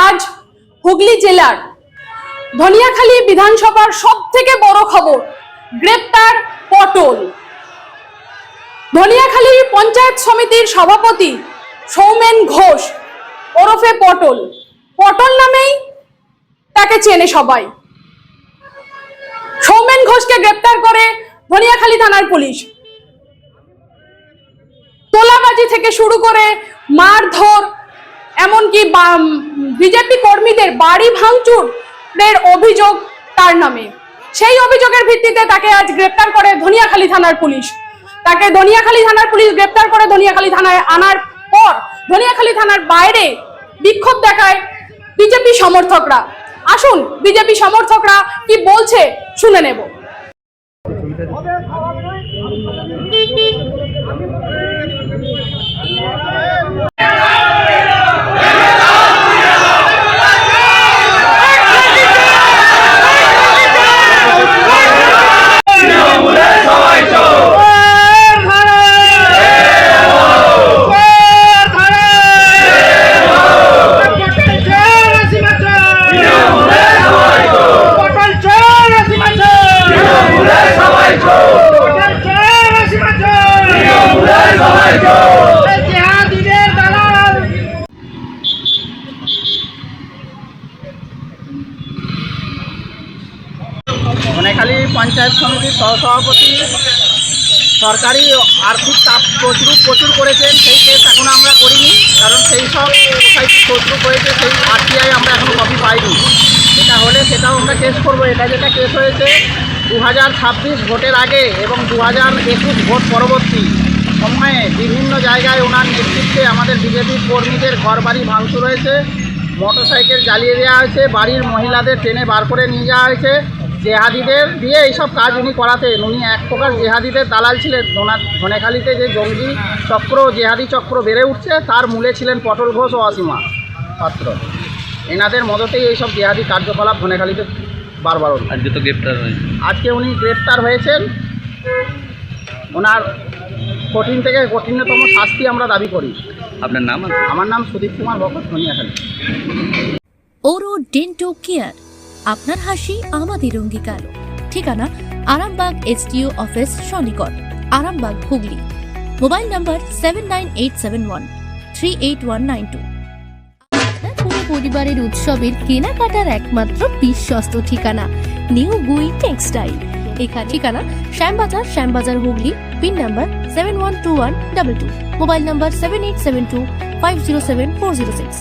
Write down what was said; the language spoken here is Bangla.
আজ হুগলি জেলার ধনিয়াখালী বিধানসভার সবথেকে বড় খবর, গ্রেপ্তার পটল। ধনিয়াখালী পঞ্চায়েত সমিতির সভাপতি সৌমেন ঘোষ ওরফে পটল, পটল নামেই তাকে চেনে সবাই। সৌমেন ঘোষকে গ্রেপ্তার করে ধনিয়াখালী থানার পুলিশ। তোলাবাজি থেকে শুরু করে মারধর, এমনকি বিজেপি কর্মীদের বাড়ি ভাঙচুরের অভিযোগ তার নামে। সেই অভিযোগের ভিত্তিতে তাকে আজ গ্রেপ্তার করে ধনিয়াখালী থানার পুলিশ। তাকে ধনিয়াখালী থানার পুলিশ গ্রেপ্তার করে ধনিয়াখালী থানায় আনার পর ধনিয়াখালী থানার বাইরে বিক্ষোভ দেখায় বিজেপি সমর্থকরা। আসুন বিজেপি সমর্থকরা কি বলছে শুনে নেব। ধনেখালী পঞ্চায়েত সমিতির সহসভাপতি সরকারি আর্থিক চাপ প্রচুর করেছেন। সেই কেস এখনও আমরা করিনি, কারণ সেই সব সোসাইটি প্রচুর করেছে, সেই আরটিআই আমরা এখনও কপি পাইনি। এটা হলে সেটাও আমরা কেস করবো। এটা যেটা কেস হয়েছে 2026 ভোটের আগে এবং 2021 ভোট পরবর্তী সময়ে বিভিন্ন জায়গায় ওনার নেতৃত্বে আমাদের বিজেপির কর্মীদের ঘরবাড়ি ভাঙচুর হয়েছে, মোটরসাইকেল জ্বালিয়ে দেওয়া হয়েছে, বাড়ির মহিলাদের ট্রেনে বার করে নিয়ে যাওয়া হয়েছে। জেহাদিদের দিয়ে এইসব কাজ উনি করাতেন। উনি এক প্রকার জেহাদিদের দালাল ছিলেন। ধনেখালীতে যে জঙ্গি চক্র, জেহাদি চক্র বেড়ে উঠছে, তার মূলে ছিলেন পটল ঘোষ ও অসীমা পাত্র। এনাদের মদতেই এইসব জেহাদি কার্যকলাপ ধনেখালীতে বারবার। আজকে তো গ্রেপ্তার হয়েছে। আজকে উনি গ্রেপ্তার হয়েছেন। ওনার কঠিন থেকে কঠিনতম শাস্তি আমরা দাবি করি। আপনার নাম? আমার নাম Sudip Kumar Bhakat, Dhaniakhali. Oro Dento care, আপনার হাসি আমাদের অঙ্গীকার। ঠিকানা আরামবাগ এসডিও অফিস সনিকট, আরামবাগ, হুগলি। Mobile number 7987138192। পুরো পরিবারের উৎসবের কেনাকাটার একমাত্র বিশ্বস্ত ঠিকানা নিউ গুই টেক্সটাইল। এখানে ঠিকানা Shyambazar, Hooghly. Pin number 712122। Mobile number 7872507406।